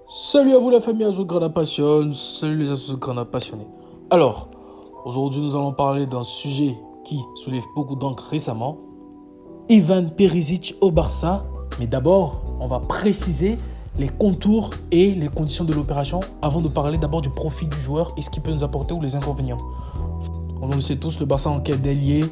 Salut à vous la famille Azulgrana Passion, salut les Azulgrana passionnés. Alors, aujourd'hui nous allons parler d'un sujet qui soulève beaucoup d'encre récemment. Ivan Perisic au Barça. Mais d'abord, on va préciser les contours et les conditions de l'opération avant de parler d'abord du profil du joueur et ce qu'il peut nous apporter ou les inconvénients. On le sait tous, le Barça en quête d'ailier.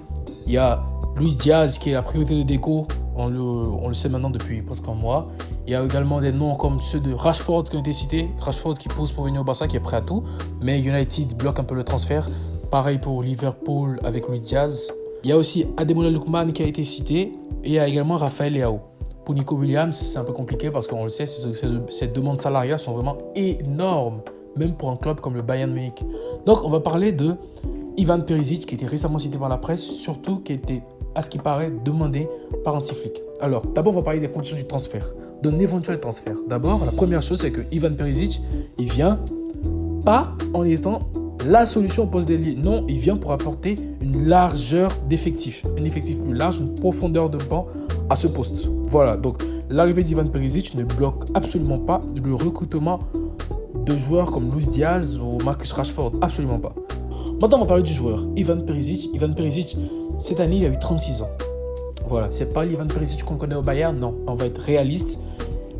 Il y a Luis Diaz qui est la priorité de Deco. On le sait maintenant depuis presque un mois. Il y a également des noms comme ceux de Rashford qui ont été cités. Rashford qui pousse pour venir au Barça, qui est prêt à tout. Mais United bloque un peu le transfert. Pareil pour Liverpool avec Luis Diaz. Il y a aussi Ademola Lookman qui a été cité. Et il y a également Rafael Leao. Pour Nico Williams, c'est un peu compliqué parce qu'on le sait, ces demandes salariales sont vraiment énormes. Même pour un club comme le Bayern Munich. Donc on va parler de Ivan Perisic qui a été récemment cité par la presse. Surtout qui a été, à ce qui paraît, demandé par Hansi Flick. Alors, d'abord, on va parler des conditions du transfert, d'un éventuel transfert. D'abord, la première chose, c'est que Ivan Perisic, il vient pas en étant la solution au poste d'ailier. Non, il vient pour apporter une largeur d'effectifs. Un effectif plus large, une profondeur de banc à ce poste. Voilà, donc l'arrivée d'Ivan Perisic ne bloque absolument pas le recrutement de joueurs comme Luis Diaz ou Marcus Rashford. Absolument pas. Maintenant, on va parler du joueur, Ivan Perisic. Ivan Perisic, cette année, il a eu 36 ans. Voilà, c'est pas l'Ivan Perisic qu'on connaît au Bayern, non, on va être réaliste.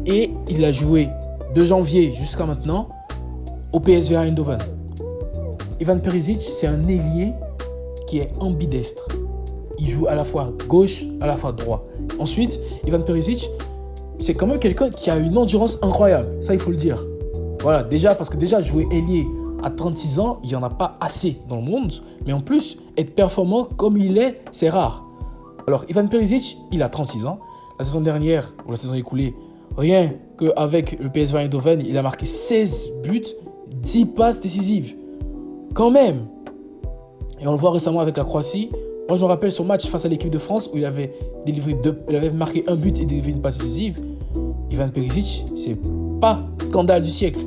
Et il a joué de janvier jusqu'à maintenant au PSV Eindhoven. Ivan Perisic, c'est un ailier qui est ambidestre. Il joue à la fois gauche, à la fois droit. Ensuite, Ivan Perisic, c'est quand même quelqu'un qui a une endurance incroyable. Ça, il faut le dire. Voilà, parce que jouer ailier à 36 ans, il n'y en a pas assez dans le monde. Mais en plus, être performant comme il est, c'est rare. Alors, Ivan Perisic, il a 36 ans. La saison dernière, ou la saison écoulée, rien qu'avec le PSV Eindhoven, il a marqué 16 buts, 10 passes décisives. Quand même. Et on le voit récemment avec la Croatie. Moi, je me rappelle son match face à l'équipe de France où il avait marqué un but et délivré une passe décisive. Ivan Perisic, c'est pas le scandale du siècle.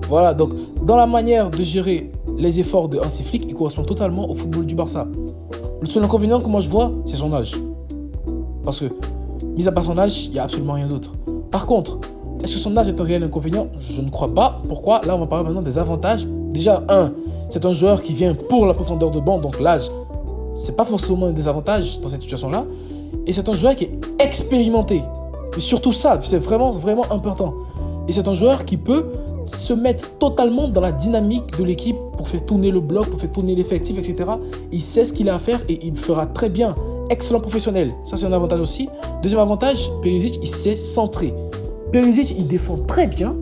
Voilà, donc dans la manière de gérer les efforts de Hansi Flick, il correspond totalement au football du Barça. Le seul inconvénient que moi je vois, c'est son âge. Parce que, mis à part son âge, il n'y a absolument rien d'autre. Par contre, est-ce que son âge est un réel inconvénient? Je ne crois pas. Pourquoi? Là, on va parler maintenant des avantages. Déjà, c'est un joueur qui vient pour la profondeur de banc, donc l'âge, c'est pas forcément un désavantage dans cette situation-là. Et c'est un joueur qui est expérimenté. Mais surtout ça, c'est vraiment, vraiment important. Et c'est un joueur qui peut se mettre totalement dans la dynamique de l'équipe pour faire tourner le bloc, pour faire tourner l'effectif, etc. Il sait ce qu'il a à faire et il le fera très bien. Excellent professionnel. Ça, c'est un avantage aussi. Deuxième avantage, Perisic, il sait centrer. Perisic, il défend très bien.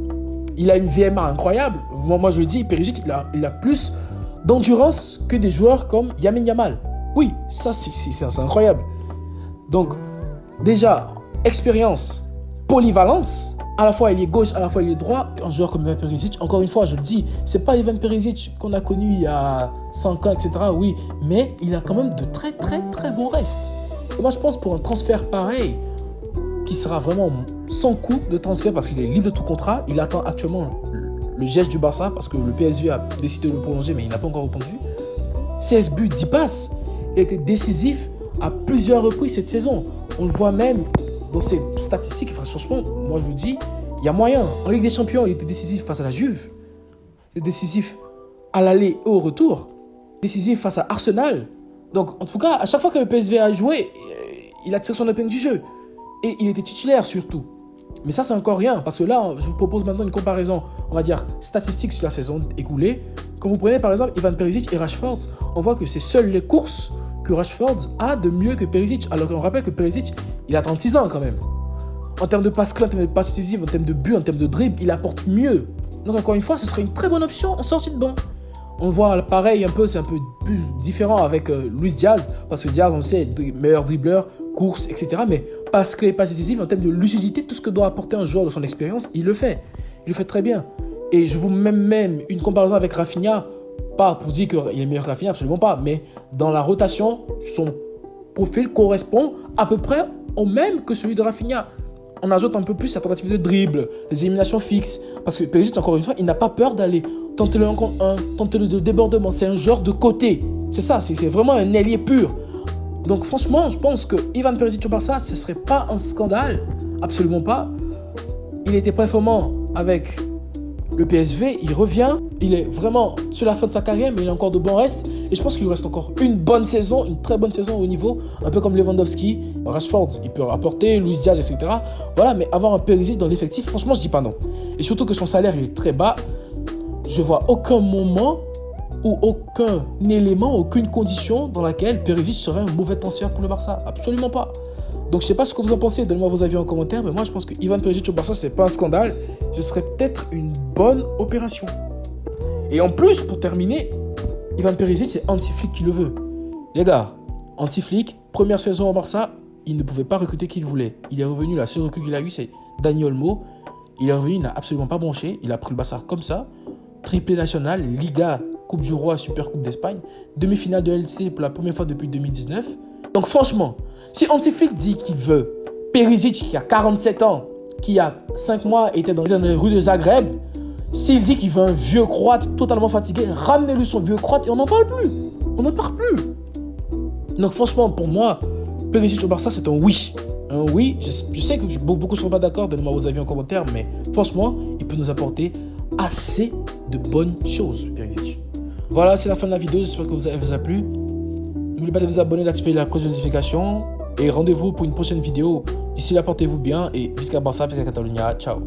Il a une VMA incroyable. Moi je le dis, Perisic, il a plus d'endurance que des joueurs comme Lamine Yamal. Oui, ça, c'est incroyable. Donc, déjà, expérience, polyvalence. À la fois il est gauche, à la fois il est droit. Un joueur comme Ivan Perisic, encore une fois, je le dis, c'est pas l'Ivan Perisic qu'on a connu il y a 5 ans, etc. Oui, mais il a quand même de très, très, très bons restes. Et moi, je pense pour un transfert pareil, qui sera vraiment sans coût de transfert parce qu'il est libre de tout contrat, il attend actuellement le geste du Barça parce que le PSV a décidé de le prolonger, mais il n'a pas encore répondu. 16 buts, 10 passes. Il a été décisif à plusieurs reprises cette saison. On le voit même dans ses statistiques. Franchement, moi je vous dis, il y a moyen. En Ligue des Champions, il était décisif face à la Juve. Il était décisif à l'aller et au retour. Décisif face à Arsenal. Donc, en tout cas, à chaque fois que le PSV a joué, il a tiré son épingle du jeu. Et il était titulaire surtout. Mais ça, c'est encore rien. Parce que là, je vous propose maintenant une comparaison, on va dire, statistique sur la saison écoulée. Quand vous prenez par exemple Ivan Perisic et Rashford, on voit que c'est seules les courses que Rashford a de mieux que Perisic. Alors qu'on rappelle que Perisic, il a 36 ans quand même. En termes de passes clés, en termes de passes décisives, en termes de buts, en termes de dribble, il apporte mieux. Donc encore une fois, ce serait une très bonne option en sortie de banc. On le voit pareil c'est un peu plus différent avec Luis Diaz. Parce que Diaz, on le sait, meilleur dribbleur, course, etc. Mais passes clés, passes décisives, en termes de lucidité, tout ce que doit apporter un joueur de son expérience, il le fait. Il le fait très bien. Et je vous mets même une comparaison avec Rafinha. Pas pour dire qu'il est meilleur que Rafinha, absolument pas. Mais dans la rotation, son profil correspond à peu près au même que celui de Rafinha. On ajoute un peu plus sa tentative de dribble, les éliminations fixes. Parce que Perisic, encore une fois, il n'a pas peur d'aller tenter le 1 contre 1, tenter le débordement. C'est un joueur de côté. C'est ça, c'est vraiment un ailier pur. Donc franchement, je pense que Ivan Perisic au Barça, ce ne serait pas un scandale. Absolument pas. Il était performant avec Le PSV, il revient, il est vraiment sur la fin de sa carrière, mais il a encore de bons restes. Et je pense qu'il lui reste encore une bonne saison, une très bonne saison au niveau, un peu comme Lewandowski, Rashford, il peut rapporter, Luis Diaz, etc. Voilà, mais avoir un Perisic dans l'effectif, franchement, je dis pas non. Et surtout que son salaire, il est très bas. Je vois aucun moment ou aucun élément, aucune condition dans laquelle Perisic serait un mauvais transfert pour le Barça. Absolument pas. Donc je ne sais pas ce que vous en pensez, donnez-moi vos avis en commentaire, mais moi je pense que Ivan Perisic au Barça, c'est pas un scandale, ce serait peut-être une bonne opération. Et en plus, pour terminer, Ivan Perisic, c'est Hansi Flick qui le veut. Les gars, Hansi Flick, première saison au Barça, il ne pouvait pas recruter qui il voulait. Il est revenu, la seule recrue qu'il a eue, c'est Dani Olmo. Il est revenu, il n'a absolument pas bronché, il a pris le Barça comme ça, triplé national, Liga, Coupe du Roi, Super Coupe d'Espagne, demi-finale de LC pour la première fois depuis 2019. Donc franchement, si Hansi Flick dit qu'il veut Perisic qui a 47 ans, qui a 5 mois était dans les rues de Zagreb, s'il dit qu'il veut un vieux croate totalement fatigué, ramenez-lui son vieux croate et on n'en parle plus. On n'en parle plus. Donc franchement, pour moi, Perisic au Barça, c'est un oui. Un oui. Je sais que beaucoup ne sont pas d'accord, donnez-moi vos avis en commentaire, mais franchement, il peut nous apporter assez de bonnes choses, Perisic. Voilà, c'est la fin de la vidéo. J'espère que vous a plu. N'oubliez pas de vous abonner, d'activer la cloche de notification. Et rendez-vous pour une prochaine vidéo. D'ici là, portez-vous bien et Visca Barça, Visca Catalunya. Ciao.